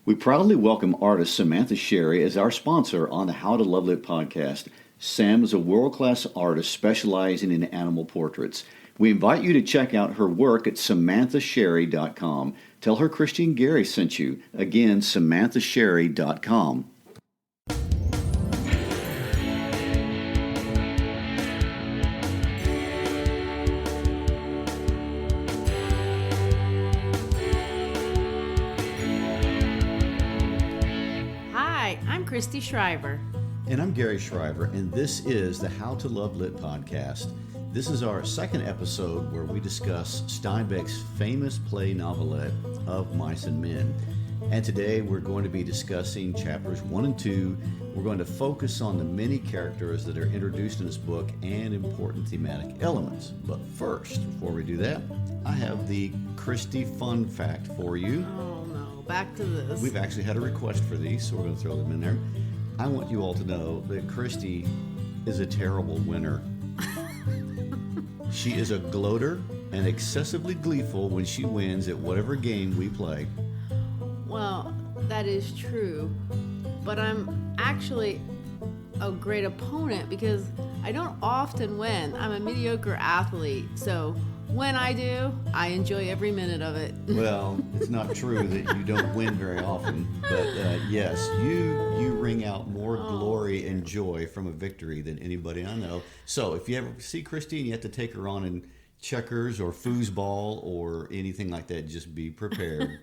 We proudly welcome artist Samantha Sherry as our sponsor on the How to Love Lit podcast. Sam is a world-class artist specializing in animal portraits. We invite you to check out her work at samanthasherry.com. Tell her Christine Gary sent you. Again, samanthasherry.com. Christy Shriver. And I'm Gary Shriver, and this is the How to Love Lit podcast. This is our second episode where we discuss Steinbeck's famous play novelette of Mice and Men. And today we're going to be discussing chapters 1 and 2. We're going to focus on the many characters that are introduced in this book and important thematic elements. But first, before we do that, I have the Christy fun fact for you. Oh no, back to this. We've actually had a request for these, so we're going to throw them in there. I want you all to know that Christy is a terrible winner. She is a gloater and excessively gleeful when she wins at whatever game we play. Well, that is true, but I'm actually a great opponent because I don't often win. I'm a mediocre athlete, so when I do, I enjoy every minute of it. Well, it's not true that you don't win very often, but yes, you wring out more glory and joy from a victory than anybody I know. So if you ever see Christine, you have to take her on in checkers or foosball or anything like that. Just be prepared.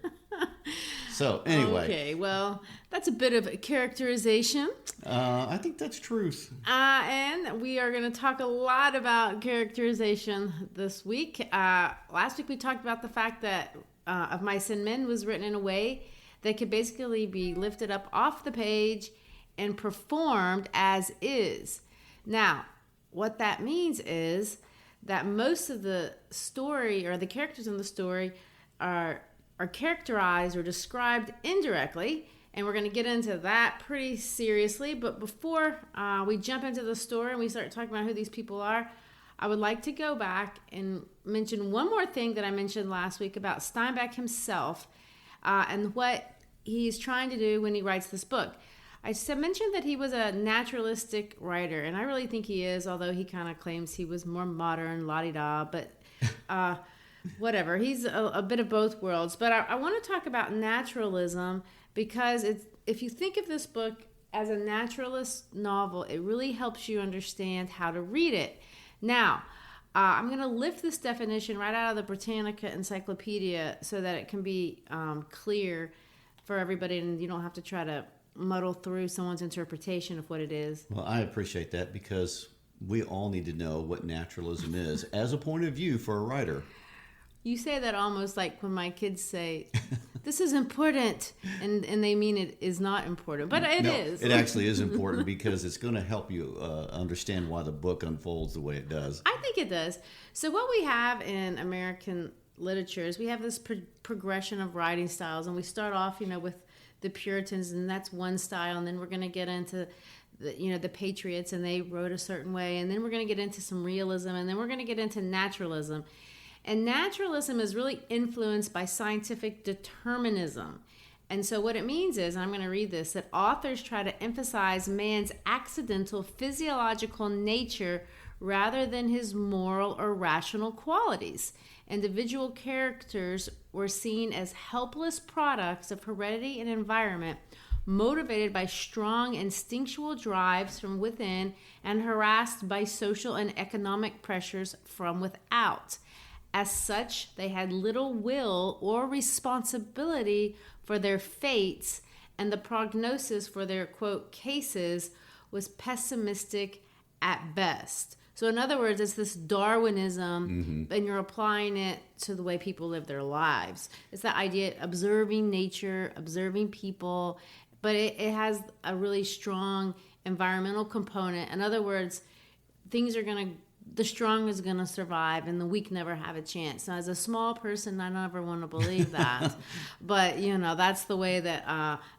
So anyway. Okay, well, that's a bit of a characterization. I think that's truth. And we are going to talk a lot about characterization this week. Last week we talked about the fact that Of Mice and Men was written in a way that could basically be lifted up off the page and performed as is. Now, what that means is that most of the story or the characters in the story are characterized or described indirectly, and we're going to get into that pretty seriously. But before we jump into the story and we start talking about who these people are, I would like to go back and mention one more thing that I mentioned last week about Steinbeck himself and what he's trying to do when he writes this book. I mentioned that he was a naturalistic writer, and I really think he is, although he kind of claims he was more modern, la-di-da, but whatever. He's a bit of both worlds. But I want to talk about naturalism because if you think of this book as a naturalist novel, it really helps you understand how to read it. Now, I'm going to lift this definition right out of the Britannica Encyclopedia so that it can be clear for everybody and you don't have to try to muddle through someone's interpretation of what it is. Well, I appreciate that because we all need to know what naturalism is as a point of view for a writer. You say that almost like when my kids say, this is important, and they mean it is not important. But it is. It actually is important because it's going to help you understand why the book unfolds the way it does. I think it does. So what we have in American literature is we have this progression of writing styles, and we start off, with the Puritans, and that's one style, and then we're going to get into the Patriots, and they wrote a certain way, and then we're going to get into some realism, and then we're going to get into naturalism. And naturalism is really influenced by scientific determinism. And so what it means is, and I'm going to read this, that authors try to emphasize man's accidental physiological nature rather than his moral or rational qualities. Individual characters were seen as helpless products of heredity and environment, motivated by strong instinctual drives from within and harassed by social and economic pressures from without. As such, they had little will or responsibility for their fates, and the prognosis for their, quote, cases was pessimistic at best. So in other words, it's this Darwinism, and you're applying it to the way people live their lives. It's that idea of observing nature, observing people, but it has a really strong environmental component. In other words, the strong is going to survive and the weak never have a chance. Now, as a small person, I never want to believe that. But, that's the way that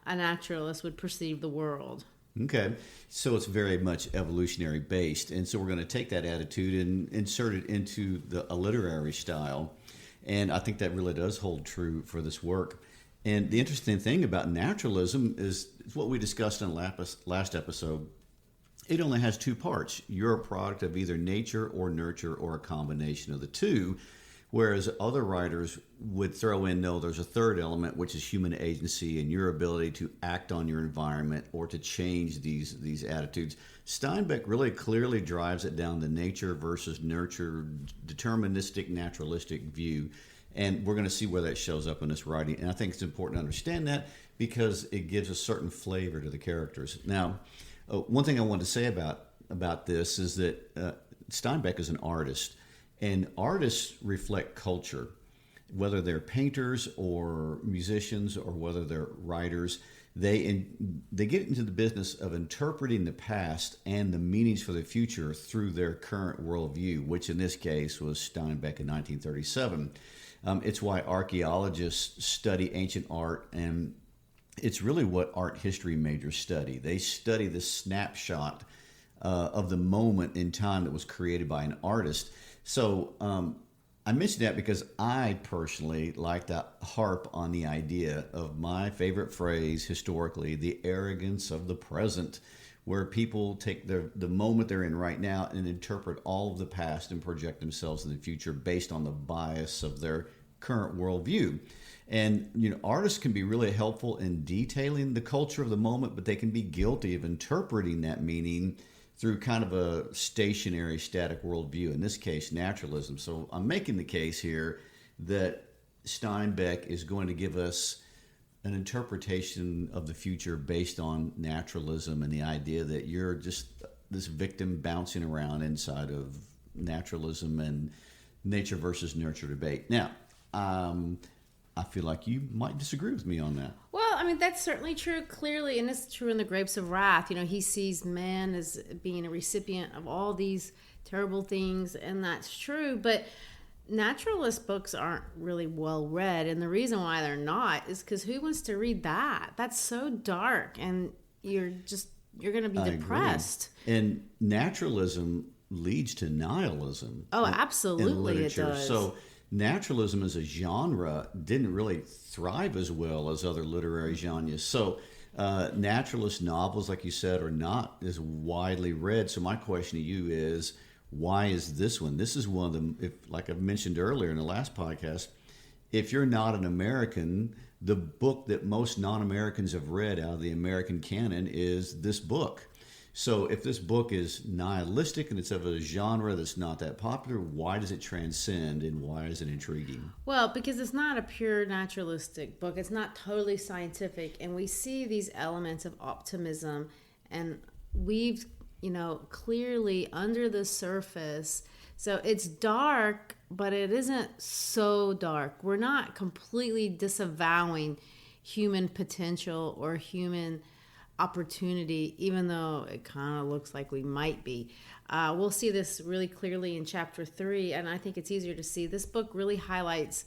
a naturalist would perceive the world. Okay. So it's very much evolutionary based. And so we're going to take that attitude and insert it into a literary style. And I think that really does hold true for this work. And the interesting thing about naturalism is what we discussed in the last episode. It only has two parts. You're a product of either nature or nurture or a combination of the two, whereas other writers would throw in, no, there's a third element, which is human agency and your ability to act on your environment or to change these attitudes. Steinbeck really clearly drives it down the nature versus nurture, deterministic, naturalistic view. And we're going to see where that shows up in this writing. And I think it's important to understand that because it gives a certain flavor to the characters. Now, one thing I want to say about this is that Steinbeck is an artist, and artists reflect culture, whether they're painters or musicians or whether they're writers. They get into the business of interpreting the past and the meanings for the future through their current worldview, which in this case was Steinbeck in 1937. It's why archaeologists study ancient art, and it's really what art history majors study. They study the snapshot of the moment in time that was created by an artist. So I mentioned that because I personally like to harp on the idea of my favorite phrase historically, the arrogance of the present, where people take the moment they're in right now and interpret all of the past and project themselves in the future based on the bias of their current worldview. And, artists can be really helpful in detailing the culture of the moment, but they can be guilty of interpreting that meaning through kind of a stationary, static worldview, in this case, naturalism. So I'm making the case here that Steinbeck is going to give us an interpretation of the future based on naturalism and the idea that you're just this victim bouncing around inside of naturalism and nature versus nurture debate. Now, I feel like you might disagree with me on that. Well, I mean, that's certainly true, clearly, and it's true in The Grapes of Wrath. He sees man as being a recipient of all these terrible things, and that's true. But naturalist books aren't really well read, and the reason why they're not is because who wants to read that? That's so dark, and you're going to be depressed. Agree. And naturalism leads to nihilism. Oh, absolutely, in literature. It does. So naturalism as a genre didn't really thrive as well as other literary genres. So naturalist novels, like you said, are not as widely read. So my question to you is, why is this one? This is one of them, like I mentioned earlier in the last podcast, if you're not an American, the book that most non-Americans have read out of the American canon is this book. So if this book is nihilistic and it's of a genre that's not that popular, why does it transcend and why is it intriguing? Well, because it's not a pure naturalistic book. It's not totally scientific. And we see these elements of optimism, and we've, clearly under the surface. So it's dark, but it isn't so dark. We're not completely disavowing human potential or human opportunity, even though it kind of looks like we might be. We'll see this really clearly in chapter 3, and I think it's easier to see. This book really highlights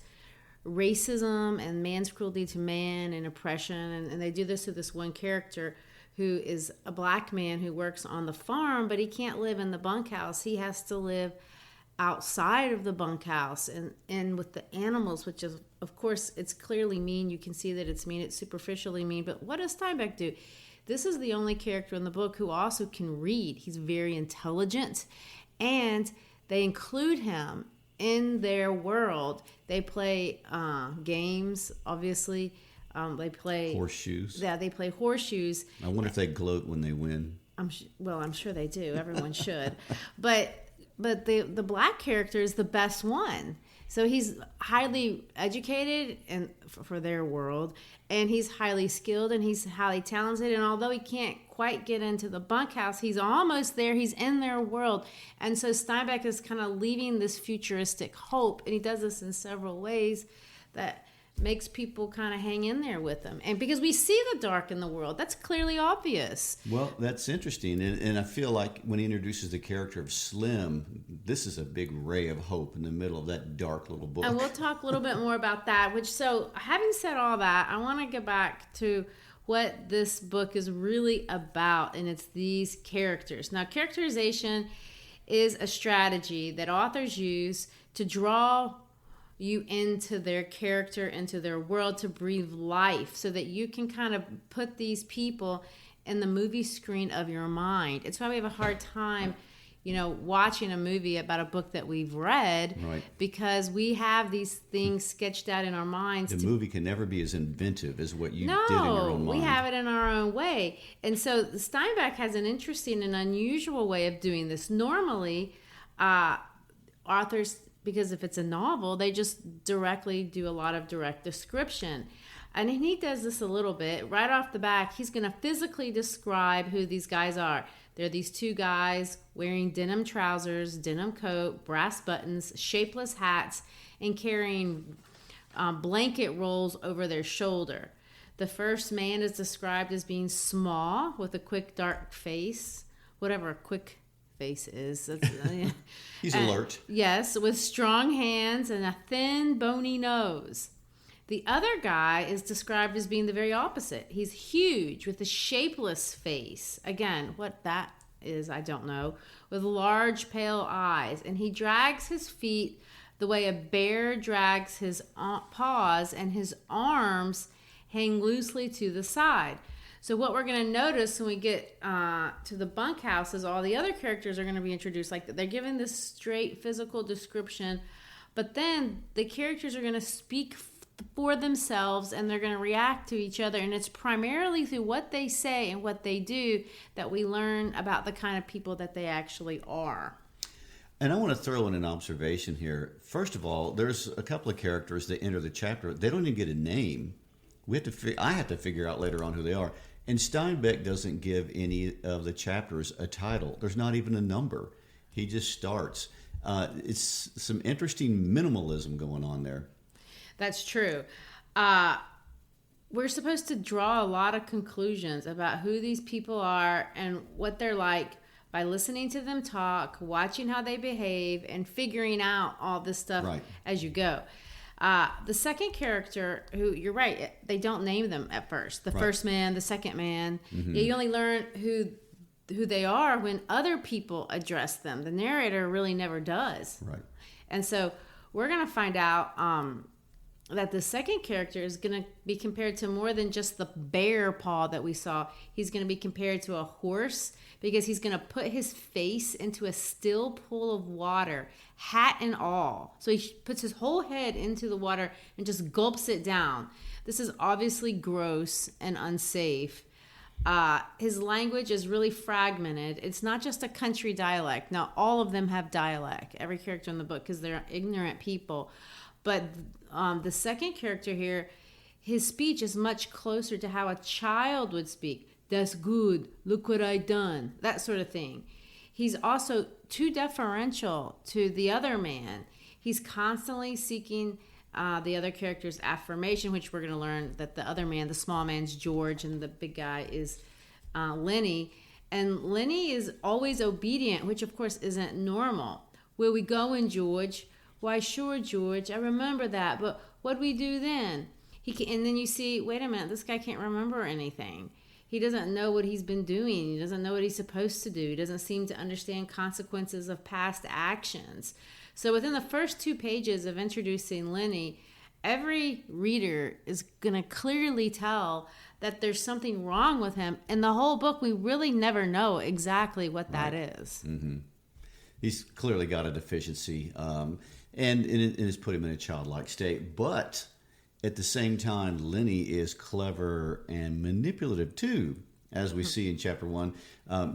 racism and man's cruelty to man and oppression, and they do this to this one character who is a black man who works on the farm, but he can't live in the bunkhouse. He has to live outside of the bunkhouse and with the animals, which is, of course, it's clearly mean. You can see that it's mean. It's superficially mean. But what does Steinbeck do? This is the only character in the book who also can read. He's very intelligent, and they include him in their world. They play games, obviously. They play horseshoes. Yeah, they play horseshoes. I wonder if they gloat when they win. I'm sure they do. Everyone should. But the black character is the best one. So he's highly educated and for their world, and he's highly skilled, and he's highly talented. And although he can't quite get into the bunkhouse, he's almost there. He's in their world. And so Steinbeck is kind of leaving this futuristic hope, and he does this in several ways that makes people kind of hang in there with him. And because we see the dark in the world, that's clearly obvious. Well, that's interesting. And I feel like when he introduces the character of Slim, this is a big ray of hope in the middle of that dark little book. And we'll talk a little bit more about that. So having said all that, I want to get back to what this book is really about, and it's these characters. Now, characterization is a strategy that authors use to draw you into their character, into their world, to breathe life so that you can kind of put these people in the movie screen of your mind. It's why we have a hard time, watching a movie about a book that we've read, Right. because we have these things sketched out in our minds. The movie can never be as inventive as what you No, did in your own mind. we have it in our own way. And so Steinbeck has an interesting and unusual way of doing this. Normally, authors, because if it's a novel, they just directly do a lot of direct description. And he does this a little bit. Right off the back, he's going to physically describe who these guys are. They're these two guys wearing denim trousers, denim coat, brass buttons, shapeless hats, and carrying blanket rolls over their shoulder. The first man is described as being small with a quick, dark face, whatever a quick face is. He's alert. Yes, with strong hands and a thin, bony nose. The other guy is described as being the very opposite. He's huge with a shapeless face. Again, what that is, I don't know. With large, pale eyes. And he drags his feet the way a bear drags his paws, and his arms hang loosely to the side. So what we're going to notice when we get to the bunkhouse is all the other characters are going to be introduced. Like, they're given this straight physical description, but then the characters are going to speak for themselves, and they're going to react to each other, and it's primarily through what they say and what they do that we learn about the kind of people that they actually are. And I want to throw in an observation here. First of all, there's a couple of characters that enter the chapter. They don't even get a name. I have to figure out later on who they are. And Steinbeck doesn't give any of the chapters a title. There's not even a number. He just starts. It's some interesting minimalism going on there. That's true. We're supposed to draw a lot of conclusions about who these people are and what they're like by listening to them talk, watching how they behave, and figuring out all this stuff as you go. The second character, who, you're right, they don't name them at first. The first man, the second man. Mm-hmm. You only learn who they are when other people address them. The narrator really never does. Right. And so we're going to find out that the second character is going to be compared to more than just the bear paw that we saw. He's going to be compared to a horse, because he's going to put his face into a still pool of water, hat and all. So he puts his whole head into the water and just gulps it down. This is obviously gross and unsafe. His language is really fragmented. It's not just a country dialect. Now, all of them have dialect, every character in the book, because they're ignorant people. But the second character here, his speech is much closer to how a child would speak. That's good. Look what I done. That sort of thing. He's also too deferential to the other man. He's constantly seeking the other character's affirmation, which we're going to learn that the other man, the small man's George, and the big guy is Lenny. And Lenny is always obedient, which of course isn't normal. Where we going, George? Why, sure, George. I remember that. But what'd we do then? And then you see, wait a minute, this guy can't remember anything. He doesn't know what he's been doing. He doesn't know what he's supposed to do. He doesn't seem to understand consequences of past actions. So within the first 2 pages of introducing Lenny, every reader is going to clearly tell that there's something wrong with him. In the whole book, we really never know exactly what that is. Mm-hmm. He's clearly got a deficiency, and it has put him in a childlike state. But at the same time, Lenny is clever and manipulative too, as we see in chapter 1.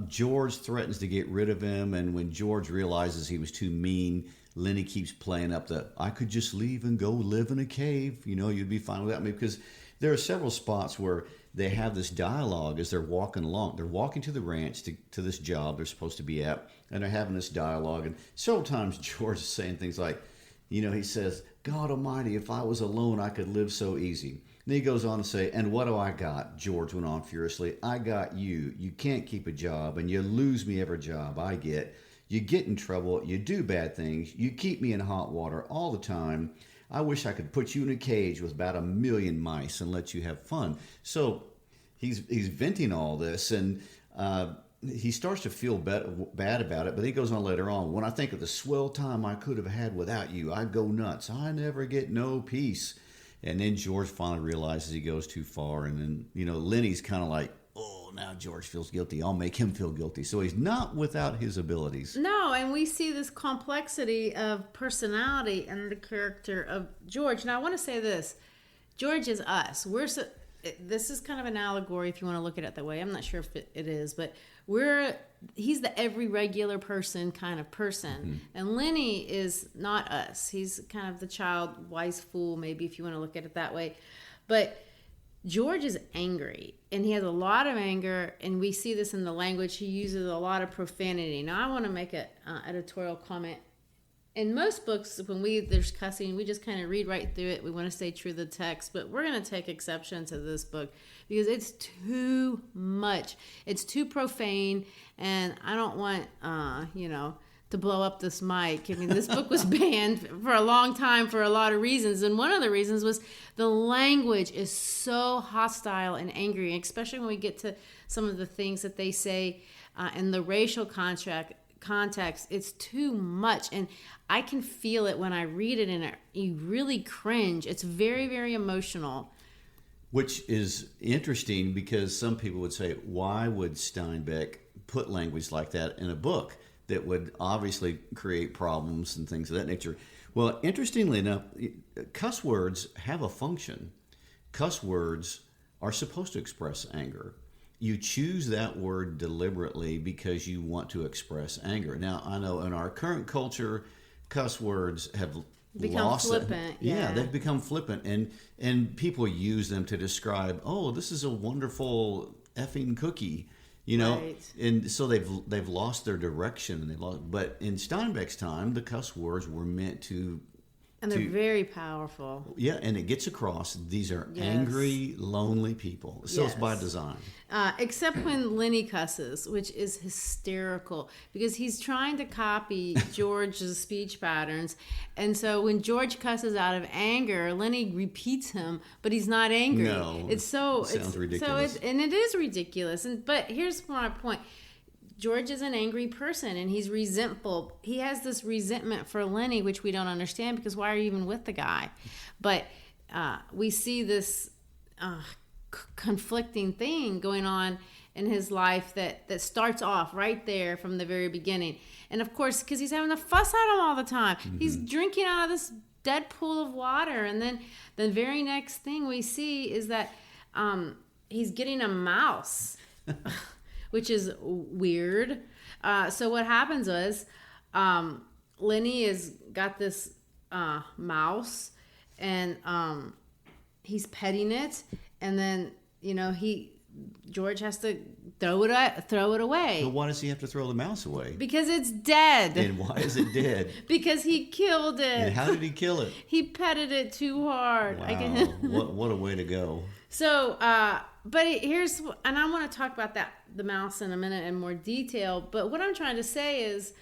George threatens to get rid of him, and when George realizes he was too mean, Lenny keeps playing up the, I could just leave and go live in a cave. You'd be fine with that. Because there are several spots where they have this dialogue as they're walking along. They're walking to the ranch to this job they're supposed to be at, and they're having this dialogue. And several times George is saying things like, he says, God almighty, if I was alone, I could live so easy. Then he goes on to say, and what do I got? George went on furiously. I got you. You can't keep a job, and you lose me every job I get. You get in trouble. You do bad things. You keep me in hot water all the time. I wish I could put you in a cage with about 1 million mice and let you have fun. So he's venting all this, and he starts to feel bad about it, but he goes on later on. When I think of the swell time I could have had without you, I go nuts. I never get no peace. And then George finally realizes he goes too far. And then, Lenny's kind of like, oh, now George feels guilty. I'll make him feel guilty. So he's not without his abilities. No, and we see this complexity of personality in the character of George. Now, I want to say this. George is us. This is kind of an allegory if you want to look at it that way. I'm not sure if it is, but he's the every regular person kind of person. Mm-hmm. And Lenny is not us. He's kind of the child, wise fool, maybe, if you want to look at it that way. But George is angry, and he has a lot of anger, and we see this in the language. He uses a lot of profanity. Now, I want to make an editorial comment. In most books, when there's cussing, we just kind of read right through it. We want to stay true to the text, but we're going to take exception to this book because it's too much. It's too profane, and I don't want, to blow up this mic. I mean, this book was banned for a long time for a lot of reasons, and one of the reasons was the language is so hostile and angry, especially when we get to some of the things that they say in the racial context. It's too much, and I can feel it when I read it, and you really cringe. It's very, very emotional. Which is interesting because some people would say, why would Steinbeck put language like that in a book that would obviously create problems and things of that nature? Well, interestingly enough, cuss words have a function. Cuss words are supposed to express anger. You choose that word deliberately because you want to express anger. Now, I know in our current culture, cuss words have become flippant. Yeah, they've become flippant, and people use them to describe, oh, this is a wonderful effing cookie, Right. And so they've lost their direction, but in Steinbeck's time, the cuss words were meant to. And they're very powerful. Yeah, and it gets across. These are angry, lonely people. So it's by design. Except when Lenny cusses, which is hysterical because he's trying to copy George's speech patterns. And so when George cusses out of anger, Lenny repeats him, but he's not angry. No, it sounds ridiculous. And it is ridiculous. But here's my point. George is an angry person, and he's resentful. He has this resentment for Lenny, which we don't understand because why are you even with the guy? But we see this conflicting thing going on in his life that starts off right there from the very beginning. And, of course, because he's having a fuss at him all the time. Mm-hmm. He's drinking out of this dead pool of water. And then the very next thing we see is that he's getting a mouse. Which is weird. So what happens was Lenny has got this mouse, and he's petting it, and then George has to throw it away. But why does he have to throw the mouse away? Because it's dead. And why is it dead? Because he killed it. And how did he kill it? He petted it too hard. Wow, what a way to go. So, but and I want to talk about the mouse in a minute in more detail. But what I'm trying to say is,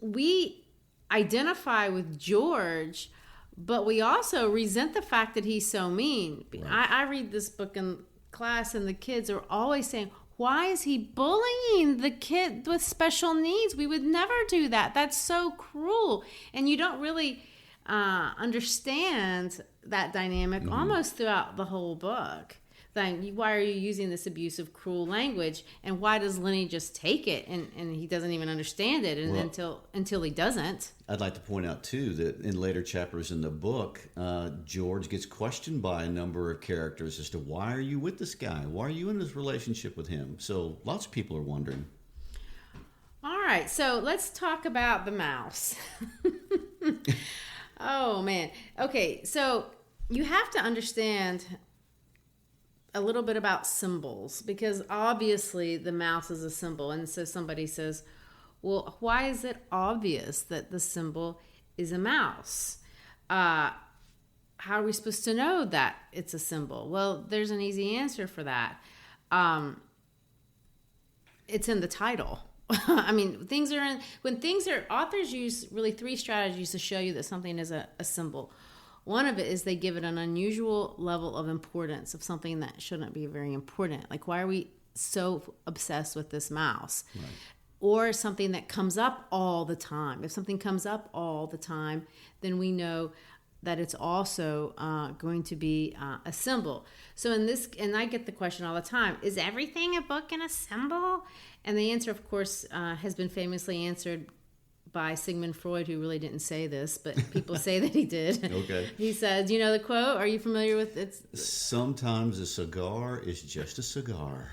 we identify with George, but we also resent the fact that he's so mean. Right. I read this book in class, and the kids are always saying, why is he bullying the kid with special needs? We would never do that. That's so cruel. And you don't really understand that dynamic almost throughout the whole book. Why are you using this abusive, cruel language? And why does Lenny just take it and he doesn't even understand it until he doesn't? I'd like to point out, too, that in later chapters in the book, George gets questioned by a number of characters as to why are you with this guy? Why are you in this relationship with him? So lots of people are wondering. All right, so let's talk about the mouse. Oh, man. Okay, so you have to understand a little bit about symbols, because obviously the mouse is a symbol. And so somebody says, well, why is it obvious that the symbol is a mouse? How are we supposed to know that it's a symbol? Well, there's an easy answer for that. It's in the title. I mean, authors use really three strategies to show you that something is a symbol. One of it is they give it an unusual level of importance of something that shouldn't be very important. Like, why are we so obsessed with this mouse. Right. Or something that comes up all the time. If something comes up all the time, then we know that it's also going to be a symbol. So in this, and I get the question all the time, is everything a book and a symbol? And the answer, of course, has been famously answered by Sigmund Freud, who really didn't say this, but people say that he did. Okay. He said, you know the quote? Are you familiar with it? Sometimes a cigar is just a cigar.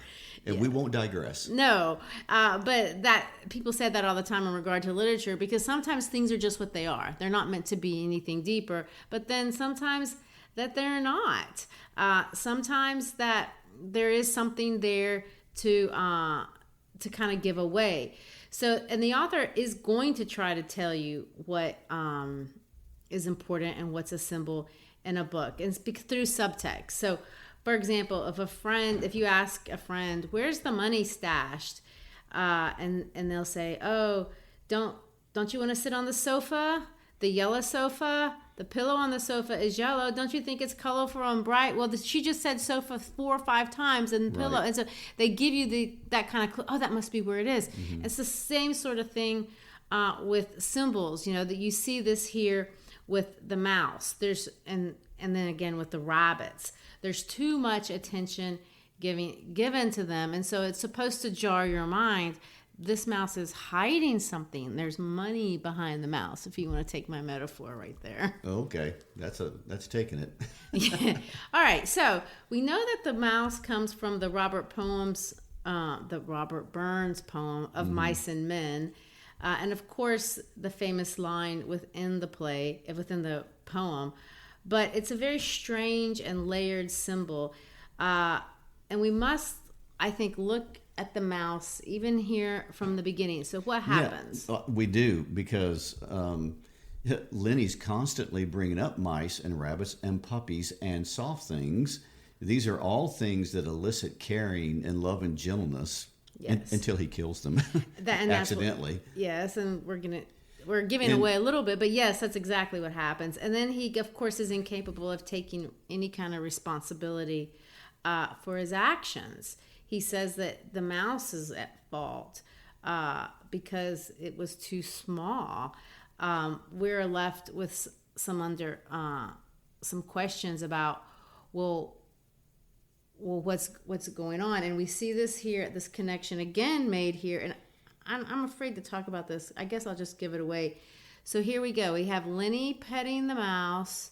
And we won't digress. No, but that people said that all the time in regard to literature, because sometimes things are just what they are. They're not meant to be anything deeper, but then sometimes that they're not. Sometimes that there is something there to kind of give away. So, and the author is going to try to tell you what is important and what's a symbol in a book, and speak through subtext. So, for example, if you ask a friend, where's the money stashed? And they'll say, oh, don't you want to sit on the sofa? The yellow sofa? The pillow on the sofa is yellow. Don't you think it's colorful and bright? Well, she just said sofa 4 or 5 times and pillow. Right. And so they give you that kind of clue. Oh, that must be where it is. Mm-hmm. It's the same sort of thing with symbols, that you see this here with the mouse. And then again with the rabbits. There's too much attention given to them, and so it's supposed to jar your mind. This mouse is hiding something. There's money behind the mouse, if you want to take my metaphor right there. Okay, that's taking it. Yeah. All right, so we know that the mouse comes from the Robert Burns poem of Mice and Men, and of course the famous line within the poem. But it's a very strange and layered symbol. And we must, I think, look at the mouse even here from the beginning. So what happens? Yeah, we do, because Lenny's constantly bringing up mice and rabbits and puppies and soft things. These are all things that elicit caring and love and gentleness. Yes. Until he kills them accidentally. Yes, and we're giving away a little bit, but yes, that's exactly what happens. And then he, of course, is incapable of taking any kind of responsibility for his actions. He says that the mouse is at fault because it was too small. We're left with some questions about, well, what's going on? And we see this here, this connection again made here, and I'm afraid to talk about this. I guess I'll just give it away. So here we go. We have Lenny petting the mouse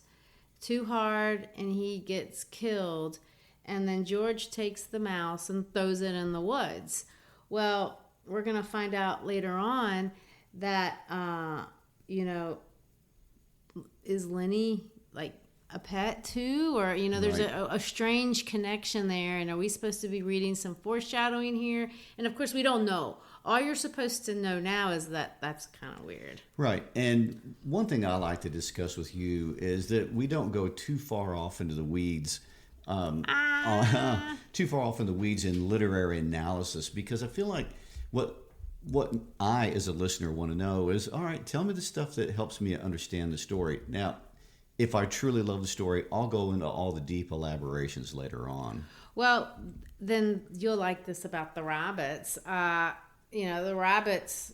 too hard and he gets killed. And then George takes the mouse and throws it in the woods. Well, we're going to find out later on that, is Lenny like a pet too? Or, there's Right. a strange connection there. And are we supposed to be reading some foreshadowing here? And of course, we don't know. All you're supposed to know now is that that's kind of weird. Right. And one thing I like to discuss with you is that we don't go too far off into the weeds. Too far off in the weeds in literary analysis, because I feel like what I as a listener want to know is, all right, tell me the stuff that helps me understand the story. Now, if I truly love the story, I'll go into all the deep elaborations later on. Well, then you'll like this about the rabbits. The rabbits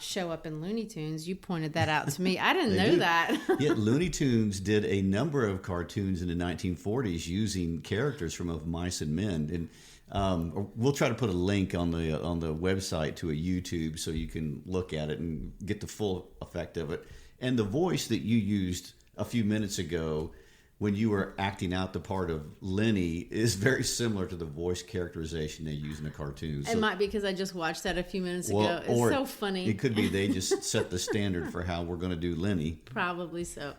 show up in Looney Tunes. You pointed that out to me. I didn't know that. Yet Looney Tunes did a number of cartoons in the 1940s using characters from Of Mice and Men, and we'll try to put a link on the website to a YouTube so you can look at it and get the full effect of it. And the voice that you used a few minutes ago when you were acting out the part of Lenny is very similar to the voice characterization they use in a cartoon. It might be because I just watched that a few minutes ago. It's so funny. It could be they just set the standard for how we're going to do Lenny. Probably so.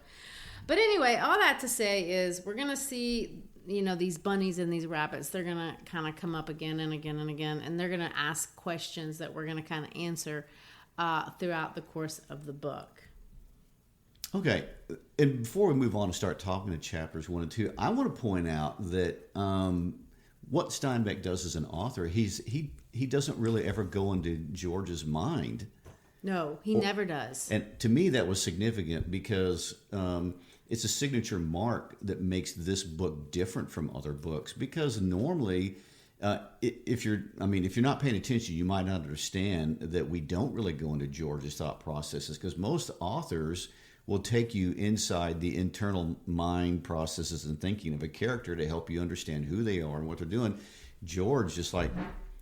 But anyway, all that to say is we're going to see, these bunnies and these rabbits. They're going to kind of come up again and again and again, and they're going to ask questions that we're going to kind of answer throughout the course of the book. Okay, and before we move on and start talking to chapters 1 and 2, I want to point out that what Steinbeck does as an author, he doesn't really ever go into George's mind. No, he never does. And to me, that was significant because it's a signature mark that makes this book different from other books. Because normally, If you're not paying attention, you might not understand that we don't really go into George's thought processes, because most authors will take you inside the internal mind processes and thinking of a character to help you understand who they are and what they're doing. George just like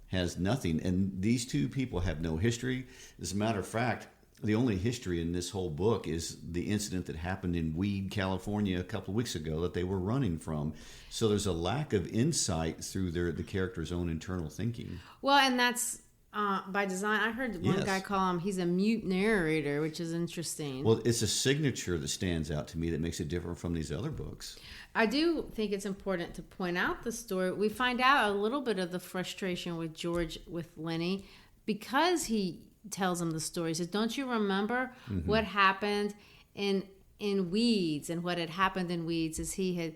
has nothing, and these two people have no history. As a matter of fact, the only history in this whole book is the incident that happened in Weed, California a couple of weeks ago that they were running from. So there's a lack of insight through the character's own internal thinking. Well, and that's by design. I heard one Yes. guy call him, he's a mute narrator, which is interesting. Well, it's a signature that stands out to me that makes it different from these other books. I do think it's important to point out the story. We find out a little bit of the frustration with George, with Lenny, because he tells him the story. He says, don't you remember what happened in Weeds? And what had happened in Weeds is he had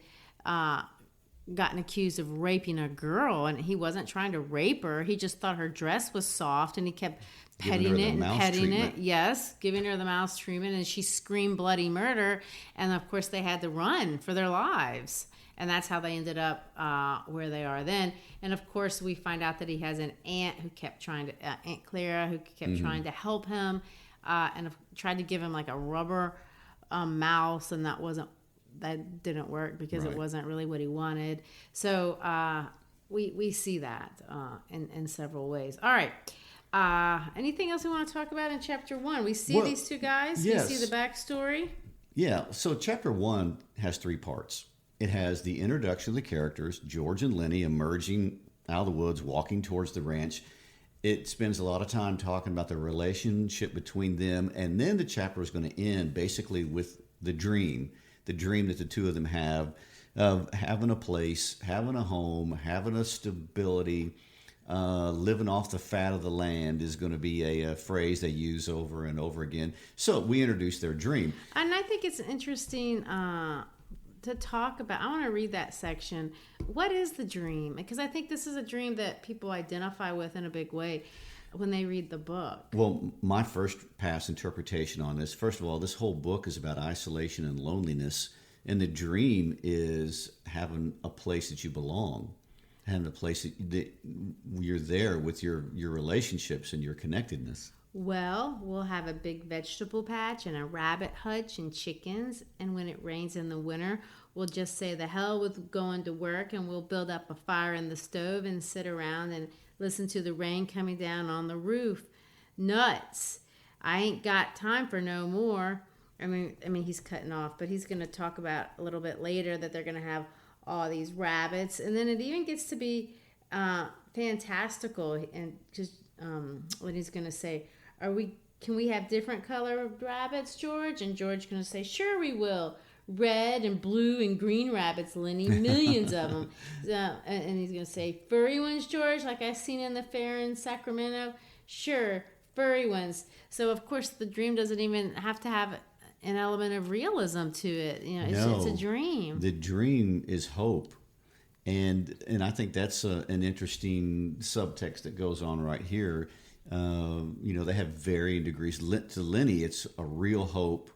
gotten accused of raping a girl, and he wasn't trying to rape her. He just thought her dress was soft, and he kept petting it and petting it. Yes, giving her the mouse treatment, and she screamed bloody murder. And of course, they had to run for their lives. And that's how they ended up where they are then. And of course, we find out that he has an aunt who kept trying to, Aunt Clara, who kept trying to help him, and tried to give him like a rubber mouse, and that didn't work because it wasn't really what he wanted. So we see that in several ways. All right. Anything else we want to talk about in chapter 1? We see these two guys. Yes. We see the backstory. Yeah, so chapter 1 has 3 parts. It has the introduction of the characters, George and Lenny emerging out of the woods, walking towards the ranch. It spends a lot of time talking about the relationship between them, and then the chapter is going to end basically with the dream that the two of them have of having a place, having a home, having a stability. Living off the fat of the land is going to be a phrase they use over and over again. So we introduce their dream. And I think it's interesting to talk about. I want to read that section. What is the dream? Because I think this is a dream that people identify with in a big way when they read the book. Well, my first pass interpretation on this, first of all, this whole book is about isolation and loneliness. And the dream is having a place that you belong, having a place that you're there with your relationships and your connectedness. Well, we'll have a big vegetable patch and a rabbit hutch and chickens. And when it rains in the winter, we'll just say the hell with going to work, and we'll build up a fire in the stove and sit around and listen to the rain coming down on the roof. Nuts. I ain't got time for no more. I mean, he's cutting off, but he's going to talk about a little bit later that they're going to have all these rabbits. And then it even gets to be fantastical. And just when he's going to say, can we have different colored rabbits, George? And George going to say, sure we will. Red and blue and green rabbits, Lenny, millions of them. And he's going to say, furry ones, George, like I seen in the fair in Sacramento? Sure, furry ones. So, of course, the dream doesn't even have to have an element of realism to it. You know, it's a dream. The dream is hope. And I think that's an interesting subtext that goes on right here. They have varying degrees. To Lenny, it's a real hope.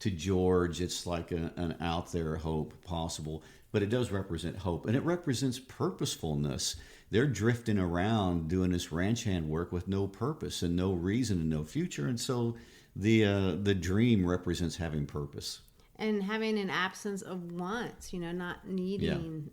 To George, it's like an out there hope possible. But it does represent hope. And it represents purposefulness. They're drifting around doing this ranch hand work with no purpose and no reason and no future. And so the dream represents having purpose. And having an absence of wants, not needing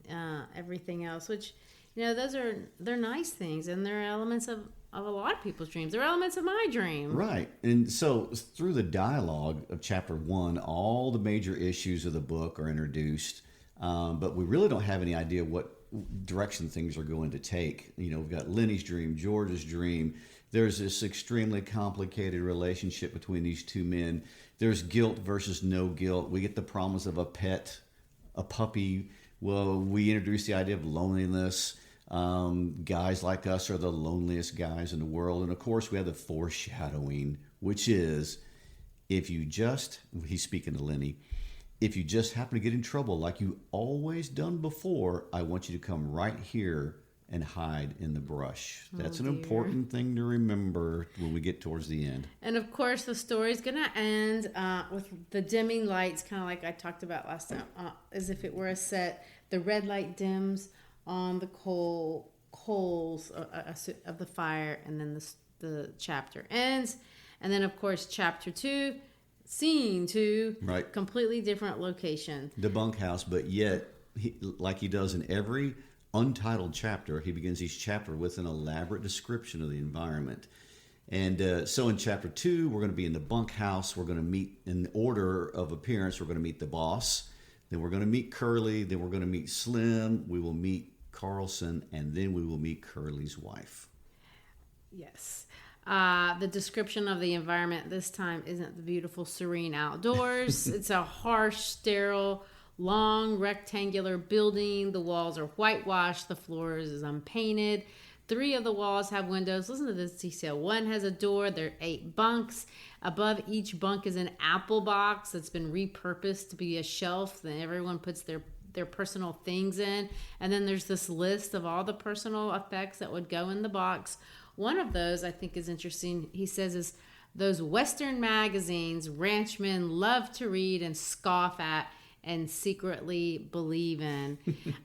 everything else, which, they're nice things, and they're elements of a lot of people's dreams. They're elements of my dream. Right. And so through the dialogue of chapter 1, all the major issues of the book are introduced, but we really don't have any idea what direction things are going to take. We've got Lenny's dream, George's dream. There's this extremely complicated relationship between these two men. There's guilt versus no guilt. We get the promise of a pet, a puppy. Well, we introduce the idea of loneliness. Guys like us are the loneliest guys in the world. And of course, we have the foreshadowing, which is he's speaking to Lenny, if you just happen to get in trouble like you always done before, I want you to come right here and hide in the brush. That's an important thing to remember when we get towards the end. And of course, the story's going to end with the dimming lights, kind of like I talked about last time, as if it were a set. The red light dims on the coal coals of the fire, and then the chapter ends. And then, of course, chapter 2, scene 2, Right. completely different location. The bunkhouse, but yet, like he does in every untitled chapter, he begins each chapter with an elaborate description of the environment. And so in chapter 2, we're going to be in the bunkhouse. We're going to meet, in order of appearance, we're going to meet the boss. Then we're going to meet Curly. Then we're going to meet Slim. We will meet Carlson. And then we will meet Curly's wife. Yes. The description of the environment this time isn't the beautiful, serene outdoors. It's a harsh, sterile, long, rectangular building. The walls are whitewashed. The floors is unpainted. 3 of the walls have windows. Listen to this detail. 1 has a door. There are 8 bunks. Above each bunk is an apple box that's been repurposed to be a shelf that everyone puts their personal things in. And then there's this list of all the personal effects that would go in the box. One of those I think is interesting. He says is those Western magazines ranchmen love to read and scoff at and secretly believe in.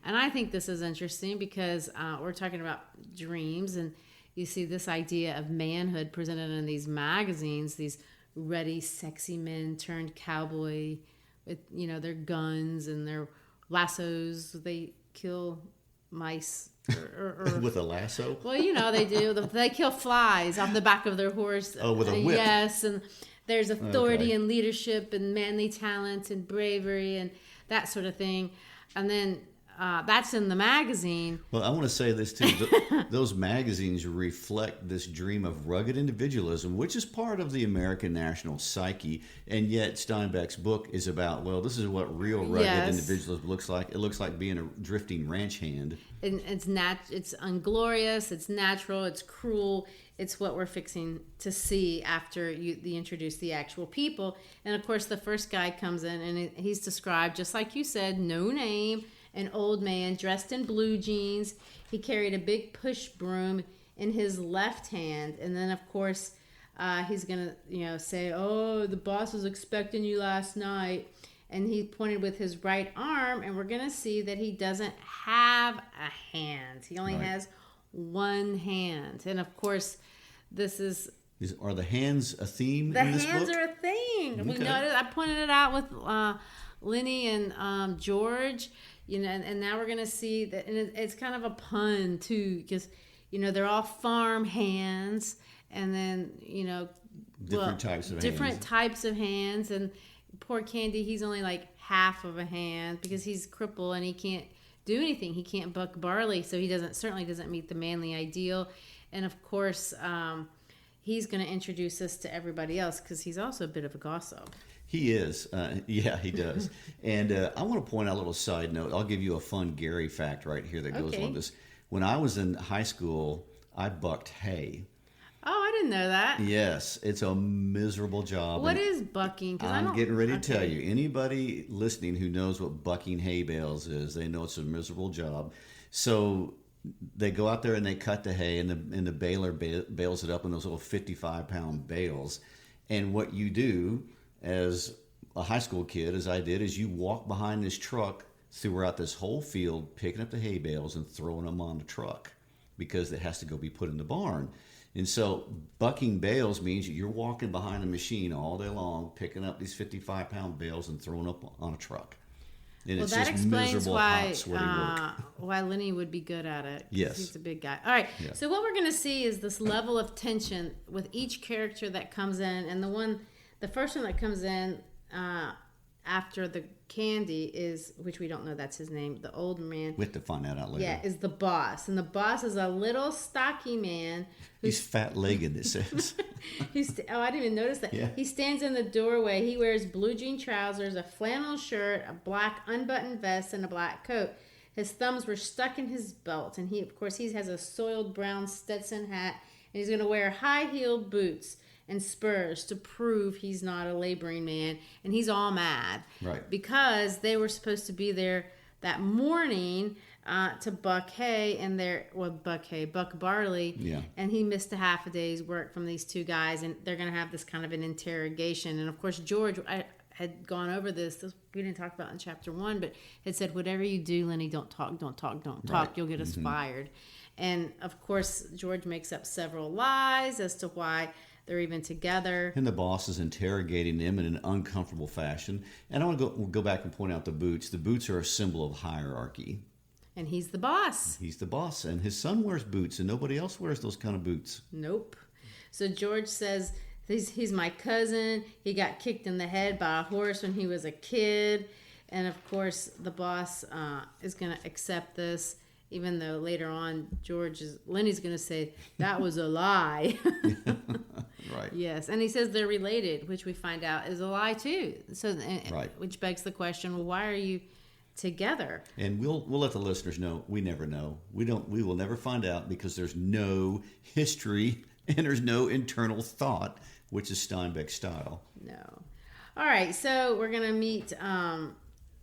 And I think this is interesting because we're talking about dreams, and you see this idea of manhood presented in these magazines, these ready, sexy men turned cowboy with, their guns and their lassos. They kill mice or With a lasso? Well, they do. They kill flies off the back of their horse. Oh, with a whip. Yes, and there's authority Okay. and leadership and manly talent and bravery and that sort of thing. And then that's in the magazine. Well, I want to say this too. Those magazines reflect this dream of rugged individualism, which is part of the American national psyche. And yet Steinbeck's book is about, well, this is what real rugged Yes. individualism looks like. It looks like being a drifting ranch hand. And it's unglorious, it's natural, it's cruel. It's what we're fixing to see after they introduce the actual people. And of course, the first guy comes in and he's described, just like you said, no name, an old man dressed in blue jeans. He carried a big push broom in his left hand. And then, of course, he's going to, say, oh, the boss was expecting you last night. And he pointed with his right arm, and we're going to see that he doesn't have a hand. He only Right. has one hand. And of course, Are the hands a theme the in this hands book? are a thing. We Okay. noticed, I pointed it out with Lenny and George, and now we're going to see that, and it's kind of a pun too, because, they're all farm hands, and then, Different types of different hands. types of hands. And poor Candy, he's only like half of a hand because he's crippled and he can't do anything. He can't buck barley, so he certainly doesn't meet the manly ideal. And of course, he's going to introduce us to everybody else because he's also a bit of a gossip. He is. Yeah, he does. And I want to point out a little side note. I'll give you a fun Gary fact right here that goes Okay. on this. When I was in high school, I bucked hay. Oh, I didn't know that. Yes, it's a miserable job. What and is bucking? 'Cause I'm getting ready to tell okay. you. Anybody listening who knows what bucking hay bales is, they know it's a miserable job. So they go out there and they cut the hay, and the baler bales it up in those little 55-pound bales. And what you do as a high school kid, as I did, is you walk behind this truck throughout this whole field, picking up the hay bales and throwing them on the truck because it has to go be put in the barn. And so bucking bales means you're walking behind a machine all day long, picking up these 55-pound bales and throwing up on a truck. And Well, it's that just explains miserable, why hot, sweaty work. Lenny would be good at it. 'Cause Yes. he's a big guy. All right. Yeah. So what we're going to see is this level of tension with each character that comes in, and the first one that comes in after the Candy is, which we don't know that's his name, the old man. We have to find that out later. Yeah, is the boss, and the boss is a little stocky man. He's fat-legged, it says. I didn't even notice that. Yeah. He stands in the doorway. He wears blue jean trousers, a flannel shirt, a black unbuttoned vest, and a black coat. His thumbs were stuck in his belt, and he has a soiled brown Stetson hat, and he's going to wear high-heeled boots and spurs to prove he's not a laboring man, and he's all mad. Right. Because they were supposed to be there that morning to buck hay buck barley. Yeah. And he missed a half a day's work from these two guys, and they're going to have this kind of an interrogation. And of course, George, had gone over this. We didn't talk about in chapter 1, but it said, whatever you do, Lenny, don't talk. Right. You'll get us fired. And of course, George makes up several lies as to why they're even together. And the boss is interrogating them in an uncomfortable fashion. And I want to go back and point out the boots. The boots are a symbol of hierarchy. And he's the boss. He's the boss, and his son wears boots, and nobody else wears those kind of boots. Nope. So George says, he's my cousin. He got kicked in the head by a horse when he was a kid. And of course, the boss is going to accept this, even though later on, Lenny's going to say, that was a lie. Right. Yes. And he says they're related, which we find out is a lie too. So, Right. Which begs the question, well, why are you together? And we'll let the listeners know. We never know. We will never find out, because there's no history and there's no internal thought, which is Steinbeck's style. No. All right. So we're going to meet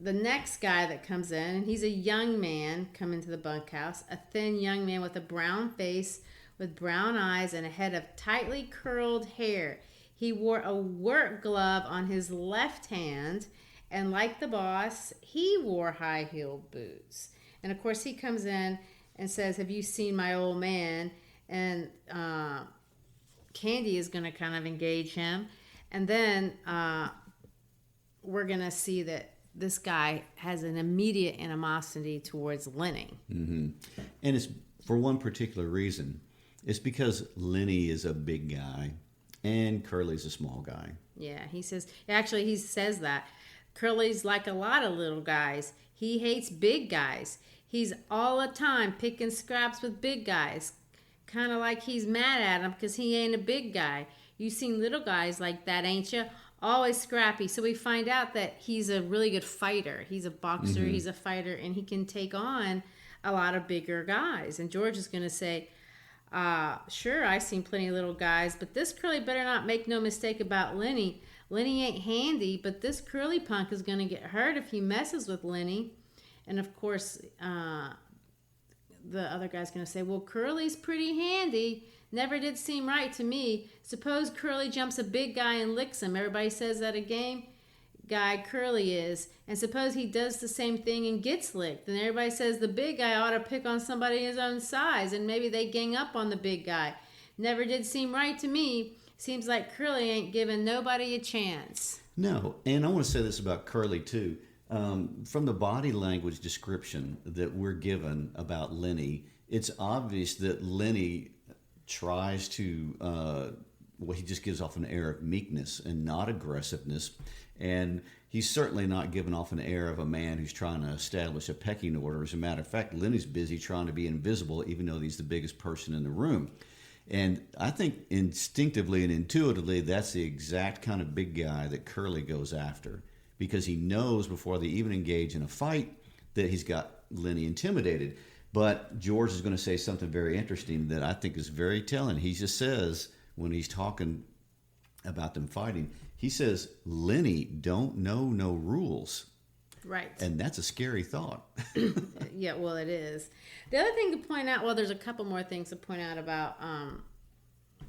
the next guy that comes in, and he's a young man coming to the bunkhouse, a thin young man with a brown face, with brown eyes and a head of tightly curled hair. He wore a work glove on his left hand, and like the boss, he wore high-heeled boots. And of course, he comes in and says, have you seen my old man? And Candy is going to kind of engage him. And then we're going to see that this guy has an immediate animosity towards Lenny. Mm-hmm. And it's for one particular reason. It's because Lenny is a big guy and Curly's a small guy. Yeah, he says that. Curly's like a lot of little guys. He hates big guys. He's all the time picking scraps with big guys. Kind of like he's mad at him because he ain't a big guy. You seen little guys like that, ain't you? Always scrappy. So we find out that he's a really good fighter. He's a boxer, he's a fighter, and he can take on a lot of bigger guys. And George is going to say, sure, I've seen plenty of little guys, but this Curly better not make no mistake about Lenny. Lenny ain't handy, but this Curly punk is going to get hurt if he messes with Lenny. And of course, the other guy's going to say, well, Curly's pretty handy. Never did seem right to me. Suppose Curly jumps a big guy and licks him. Everybody says that a game guy Curly is. And suppose he does the same thing and gets licked. And everybody says the big guy ought to pick on somebody his own size. And maybe they gang up on the big guy. Never did seem right to me. Seems like Curly ain't giving nobody a chance. No, and I want to say this about Curly too. From the body language description that we're given about Lenny, it's obvious that Lenny tries to, he just gives off an air of meekness and not aggressiveness. And he's certainly not giving off an air of a man who's trying to establish a pecking order. As a matter of fact, Lenny's busy trying to be invisible, even though he's the biggest person in the room. And I think instinctively and intuitively, that's the exact kind of big guy that Curly goes after, because he knows before they even engage in a fight that he's got Lenny intimidated. But George is going to say something very interesting that I think is very telling. He just says, when he's talking about them fighting, he says, Lenny don't know no rules. Right. And that's a scary thought. Yeah, well, it is. The other thing to point out, well, there's a couple more things to point out about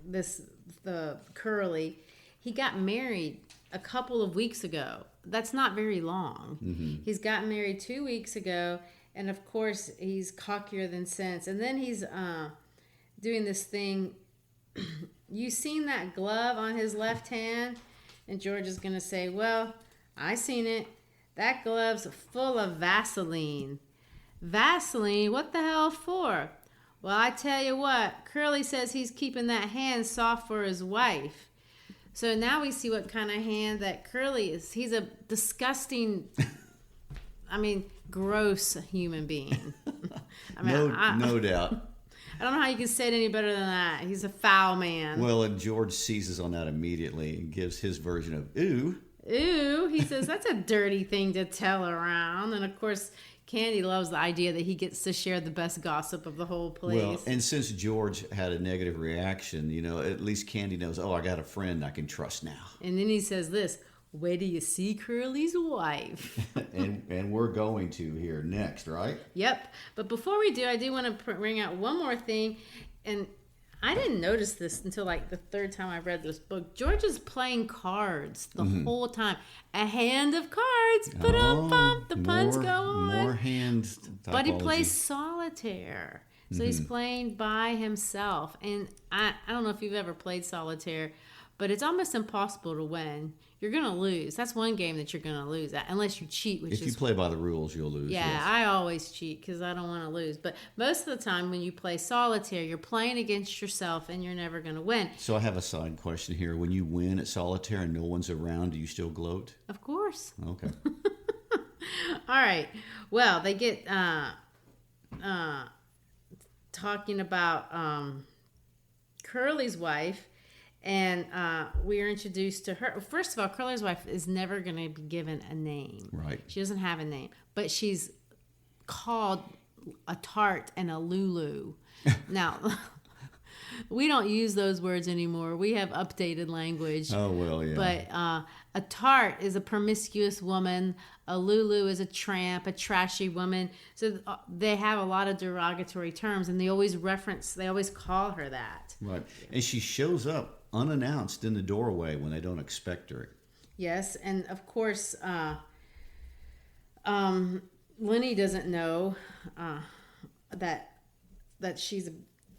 the Curly. He got married a couple of weeks ago. That's not very long. Mm-hmm. He's gotten married 2 weeks ago, and of course, he's cockier than sense. And then he's doing this thing. You seen that glove on his left hand? And George is going to say, well, I seen it. That glove's full of Vaseline. Vaseline? What the hell for? Well, I tell you what, Curly says he's keeping that hand soft for his wife. So now we see what kind of hand that Curly is. He's a disgusting, gross human being. No doubt. I don't know how you can say it any better than that. He's a foul man. Well, and George seizes on that immediately and gives his version of ooh. Ooh, he says that's a dirty thing to tell around. And of course, Candy loves the idea that he gets to share the best gossip of the whole place. Well, and since George had a negative reaction, at least Candy knows, I got a friend I can trust now. And then he says this, wait till you see Curly's wife. and we're going to here next, right? Yep. But before we do, I do want to bring out one more thing. And I didn't notice this until like the third time I read this book. George is playing cards the whole time. A hand of cards. Ba-dum-bum. The puns go on. More hand typology. But he plays solitaire. So he's playing by himself. And I don't know if you've ever played solitaire, but it's almost impossible to win. You're going to lose. That's one game that you're going to lose at, unless you cheat. If you play by the rules, you'll lose. Yeah, yes. I always cheat because I don't want to lose. But most of the time when you play solitaire, you're playing against yourself and you're never going to win. So I have a side question here. When you win at solitaire and no one's around, do you still gloat? Of course. Okay. All right. Well, they get talking about Curly's wife. And we are introduced to her. First of all, Curly's wife is never going to be given a name. Right. She doesn't have a name. But she's called a tart and a Lulu. Now, we don't use those words anymore. We have updated language. Oh, well, yeah. But a tart is a promiscuous woman. A Lulu is a tramp, a trashy woman. So they have a lot of derogatory terms, and they always call her that. Right. And she shows up unannounced in the doorway when they don't expect her. Yes, and of course, Lenny doesn't know that she's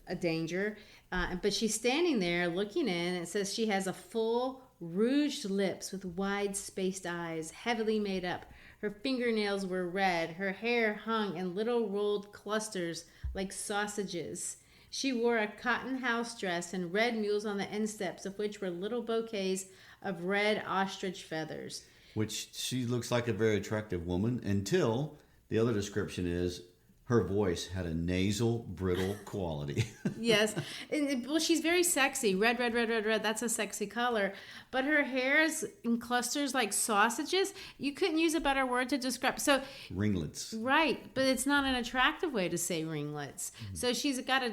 a danger, but she's standing there looking in. And it says she has a full rouged lips with wide spaced eyes, heavily made up. Her fingernails were red. Her hair hung in little rolled clusters like sausages. She wore a cotton house dress and red mules on the insteps, of which were little bouquets of red ostrich feathers. Which she looks like a very attractive woman until the other description is her voice had a nasal, brittle quality. Yes. Well, she's very sexy. Red, red, red, red, red. That's a sexy color. But her hair is in clusters like sausages. You couldn't use a better word to describe. So Ringlets. Right. But it's not an attractive way to say ringlets. Mm-hmm. So she's got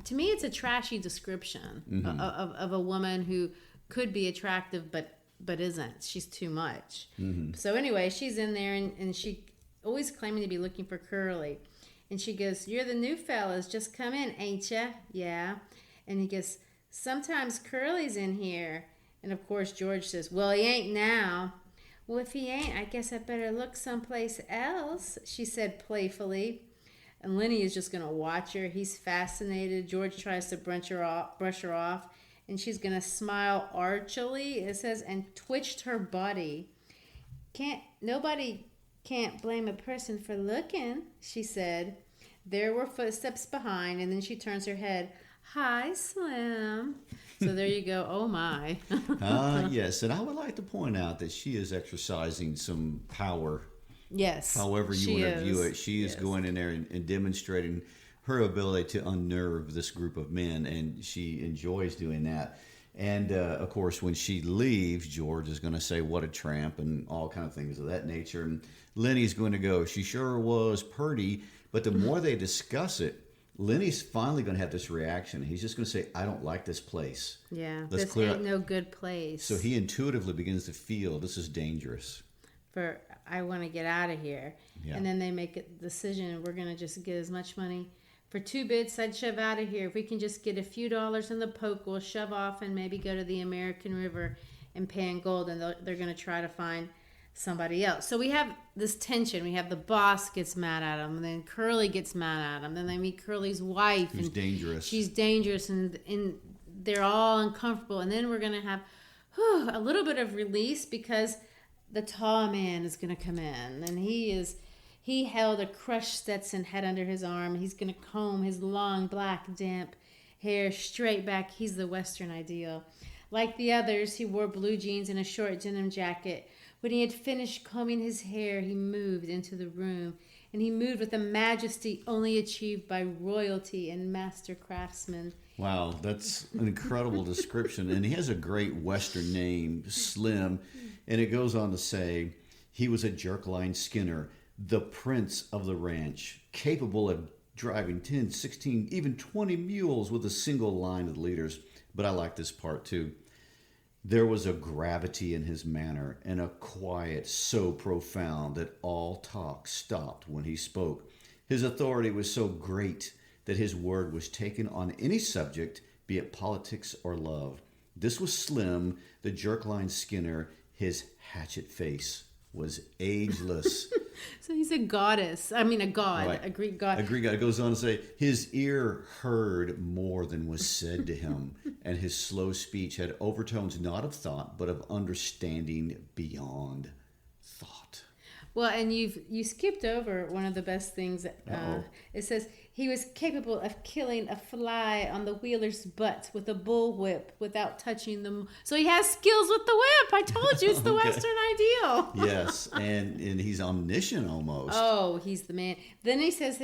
to me, it's a trashy description of a woman who could be attractive, but isn't. She's too much. Mm-hmm. So anyway, she's in there and she always claiming to be looking for Curly. And she goes, "You're the new fellas. Just come in, ain't ya?" "Yeah." And he goes, "Sometimes Curly's in here." And of course, George says, "Well, he ain't now." "Well, if he ain't, I guess I better look someplace else," she said playfully. And Lenny is just going to watch her. He's fascinated. George tries to brush her off. And she's going to smile archly, it says, and twitched her body. Nobody can't blame a person for looking, she said. There were footsteps behind, and then she turns her head. "Hi, Slim." So there you go. Oh, my. Yes, and I would like to point out that she is exercising some power. Yes. However you want to view it. She is going in there and demonstrating her ability to unnerve this group of men, and she enjoys doing that. And, of course, when she leaves, George is going to say, "What a tramp," and all kind of things of that nature. And Lenny's going to go, "She sure was purty." But the more they discuss it, Lenny's finally going to have this reaction. He's just going to say, "I don't like this place." Yeah, this ain't no good place. So he intuitively begins to feel this is dangerous. I want to get out of here. Yeah. And then they make a decision, we're going to just get as much money. For 2 bits, I'd shove out of here. If we can just get a few dollars in the poke, we'll shove off and maybe go to the American River and pay in gold. And they're going to try to find somebody else. So we have this tension. We have the boss gets mad at him, and then Curly gets mad at him. Then they meet Curly's wife. Who's dangerous. She's dangerous, and they're all uncomfortable. And then we're going to have a little bit of release because the tall man is going to come in, and he held a crushed Stetson head under his arm. He's going to comb his long, black, damp hair straight back. He's the Western ideal. Like the others, he wore blue jeans and a short denim jacket. When he had finished combing his hair, he moved into the room, and he moved with a majesty only achieved by royalty and master craftsmen. Wow, that's an incredible description. And he has a great Western name, Slim. And it goes on to say, he was a jerk-line skinner, the prince of the ranch, capable of driving 10, 16, even 20 mules with a single line of leaders. But I like this part too. There was a gravity in his manner and a quiet so profound that all talk stopped when he spoke. His authority was so great that his word was taken on any subject, be it politics or love. This was Slim, the jerkline Skinner. His hatchet face was ageless. So he's a goddess. I mean, a god, Right. a Greek god. A Greek guy goes on to say, his ear heard more than was said to him, and his slow speech had overtones not of thought, but of understanding beyond thought. Well, and you skipped over one of the best things. It says he was capable of killing a fly on the wheeler's butt with a bullwhip without touching them. So he has skills with the whip. I told you, it's the Okay. Western ideal. Yes, and he's omniscient almost. Oh, he's the man. Then he says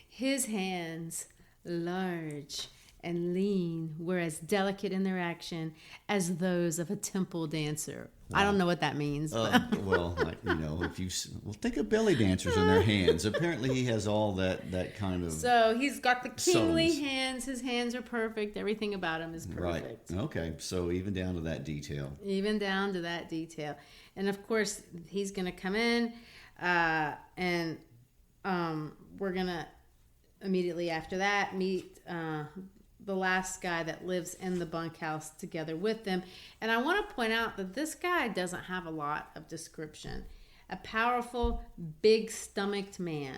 his hands, large and lean, were as delicate in their action as those of a temple dancer. I don't know what that means. Well, if you think of belly dancers and their hands. Apparently, he has all that kind of So he's got the kingly Subtleties. hands. His hands are perfect. Everything about him is perfect. right. Okay, so even down to that detail. Even down to that detail. And of course, he's going to come in, and we're going to immediately after that meet the last guy that lives in the bunkhouse together with them. And I want to point out that this guy doesn't have a lot of description. A powerful, big-stomached man.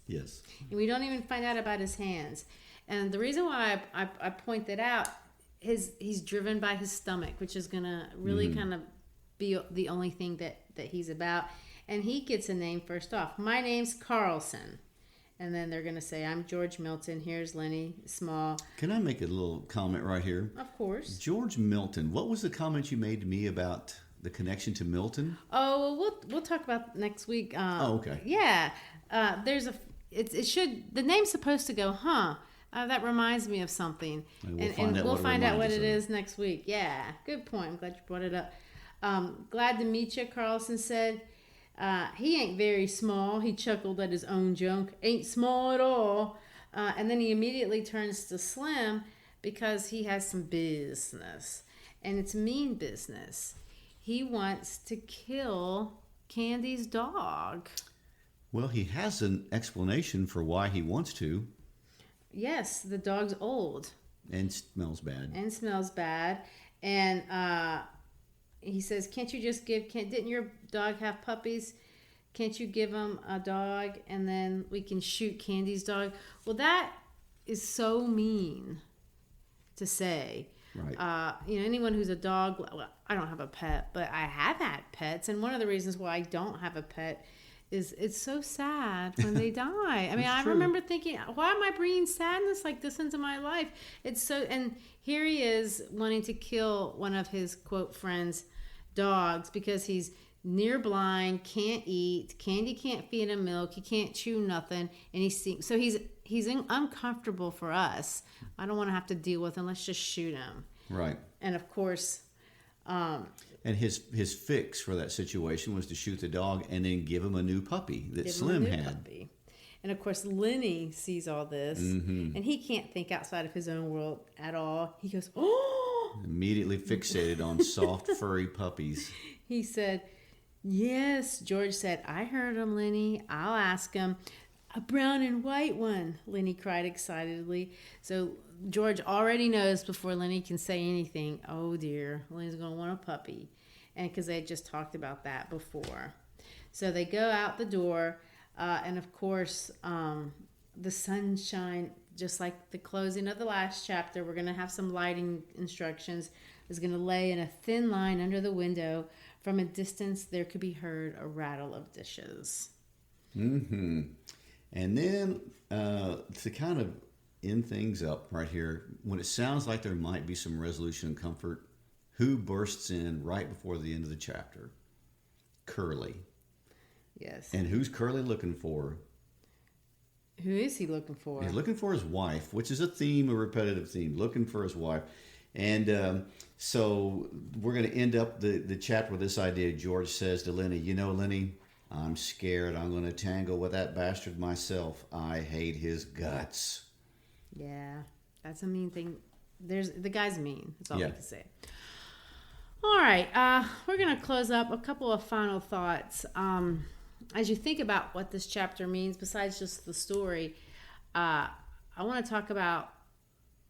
Yes. And we don't even find out about his hands. And the reason why I point that out is he's driven by his stomach, which is going to really kind of be the only thing that he's about. And he gets a name first off. My name's Carlson. And then they're going to say, I'm George Milton. Here's Lenny Small. Can I make a little comment right here? Of course. George Milton. What was the comment you made to me about the connection to Milton? Oh, well, we'll talk about next week. Okay. Yeah. The name's supposed to go, that reminds me of something. And We'll find out what it it is next week. Yeah, good point. I'm glad you brought it up. Glad to meet you, Carlson said. He ain't very small. He chuckled at his own joke. Ain't small at all. And then he immediately turns to Slim because he has some business. And it's mean business. He wants to kill Candy's dog. Well, he has an explanation for why he wants to. Yes, the dog's old. And smells bad. And smells bad. And he says, didn't your dog have puppies? Can't you give him a dog and then we can shoot Candy's dog? Well, that is so mean to say. Right. Anyone who's a dog, well, I don't have a pet, but I have had pets. And one of the reasons why I don't have a pet is it's so sad when they die. I mean, I true. remember thinking, why am I bringing sadness like this into my life? It's so, and here he is wanting to kill one of his quote friends' dogs because he's near blind, can't eat, Candy can't feed him milk, he can't chew nothing, and he's uncomfortable for us. I don't want to have to deal with him. Let's just shoot him. Right. And of course, And his fix for that situation was to shoot the dog and then give him a new puppy that give him a Slim new had. puppy. And of course, Lenny sees all this, and he can't think outside of his own world at all. He goes, "Oh!" Immediately fixated on soft, furry puppies. He said, "Yes." George said, "I heard him, Lenny. I'll ask him." "A brown and white one," Lenny cried excitedly. So George already knows before Lenny can say anything, oh dear, Lenny's going to want a puppy. And because they had just talked about that before. So they go out the door, and of course, the sunshine, just like the closing of the last chapter, we're going to have some lighting instructions, is going to lay in a thin line under the window. From a distance, there could be heard a rattle of dishes. Mm-hmm. And then to kind of end things up right here, when it sounds like there might be some resolution and comfort, who bursts in right before the end of the chapter? Curly. Yes. And who's Curly looking for? Who is he looking for? He's looking for his wife, which is a repetitive theme, looking for his wife. And so we're going to end up the chapter with this idea. George says to Lenny, Lenny, I'm scared I'm going to tangle with that bastard myself. I hate his guts. Yeah, that's a mean thing. The guy's mean. That's all I Yeah. can say. All right, we're going to close up a couple of final thoughts. As you think about what this chapter means, besides just the story, I I want to talk about,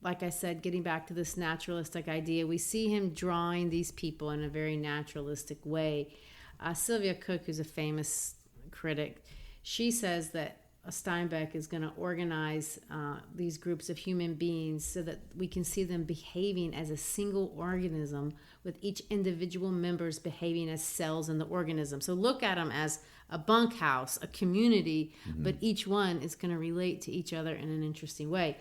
like I said, getting back to this naturalistic idea. We see him drawing these people in a very naturalistic way. Sylvia Cook, who's a famous critic, she says that Steinbeck is going to organize these groups of human beings so that we can see them behaving as a single organism, with each individual members behaving as cells in the organism. So look at them as a bunkhouse, a community, but each one is going to relate to each other in an interesting way.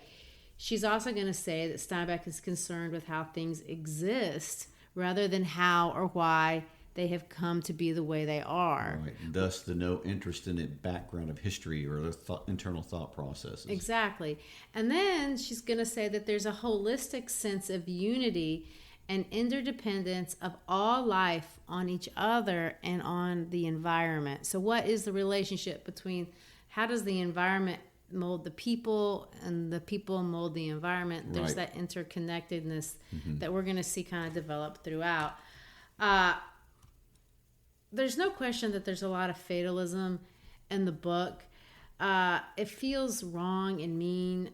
She's also going to say that Steinbeck is concerned with how things exist rather than how or why they have come to be the way they are. Right. Thus, the no interest in the background of history or the internal thought processes. Exactly. And then she's going to say that there's a holistic sense of unity and interdependence of all life on each other and on the environment. So what is the relationship between, how does the environment mold the people and the people mold the environment? There's that interconnectedness that we're going to see kind of develop throughout. There's no question that there's a lot of fatalism in the book. It feels wrong and mean,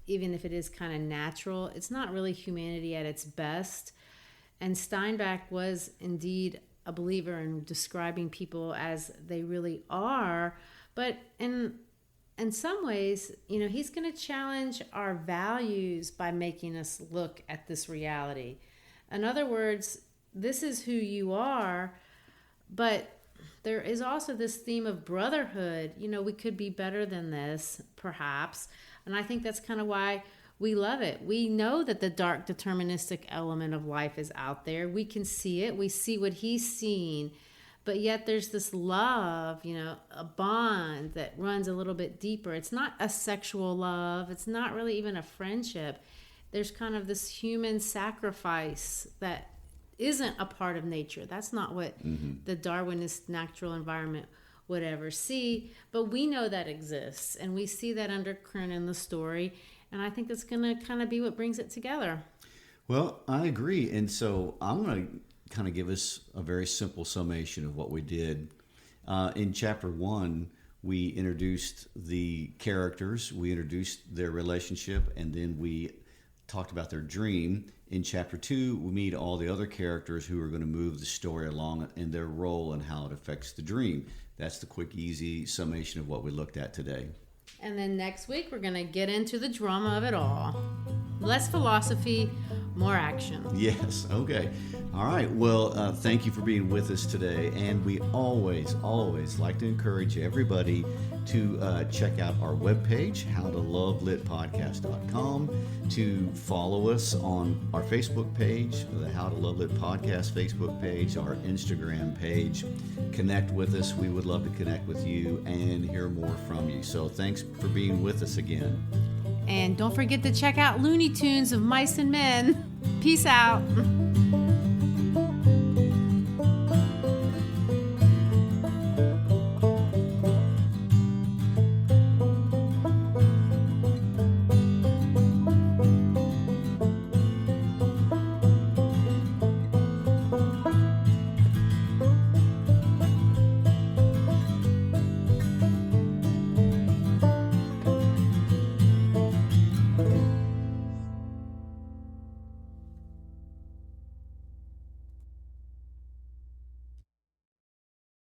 even if it is kind of natural. It's not really humanity at its best. And Steinbeck was indeed a believer in describing people as they really are. But in some ways, you know, he's going to challenge our values by making us look at this reality. In other words, this is who you are, but there is also this theme of brotherhood. You know, we could be better than this, perhaps. And I think that's kind of why we love it. We know that the dark deterministic element of life is out there. We can see it. We see what he's seeing. But yet there's this love, you know, a bond that runs a little bit deeper. It's not a sexual love. It's not really even a friendship. There's kind of this human sacrifice that isn't a part of nature. That's not what the Darwinist natural environment would ever see. But we know that exists, and we see that undercurrent in the story. And I think that's going to kind of be what brings it together. Well, I agree. And so I'm going to kind of give us a very simple summation of what we did. In chapter 1, we introduced the characters, we introduced their relationship, and then we talked about their dream. In chapter 2, we meet all the other characters who are going to move the story along in their role and how it affects the dream. That's the quick, easy summation of what we looked at today. And then next week, we're going to get into the drama of it all. Less philosophy, more action. Yes, okay. All right, well, thank you for being with us today. And we always like to encourage everybody to check out our webpage, howtolovelitpodcast.com, to follow us on our Facebook page, the How to Love Lit Podcast Facebook page, our Instagram page. Connect with us. We would love to connect with you and hear more from you. So thanks for being with us again. And don't forget to check out Looney Tunes of Mice and Men. Peace out.